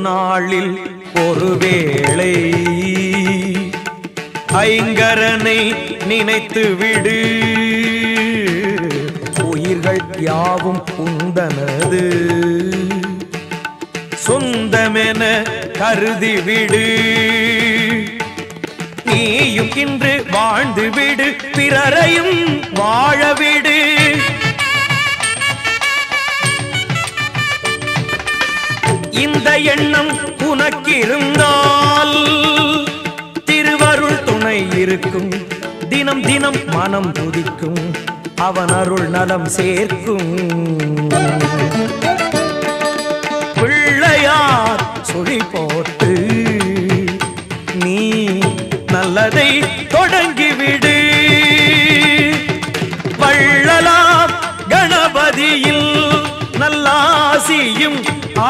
நாளில் ஒருவேளை ஐங்கரனை நினைத்து விடு, உயிர்கள் யாவும் உந்தனது சொந்தமென கருதி விடு. நீயும் இன்று வாழ்ந்து விடு, பிறரையும் வாழவிடு. இந்த எண்ணம் உனக்கிருந்தால் திருவருள் துணை இருக்கும். தினம் தினம் மனம் துதிக்கும், அவன் அருள் நலம் சேர்க்கும்.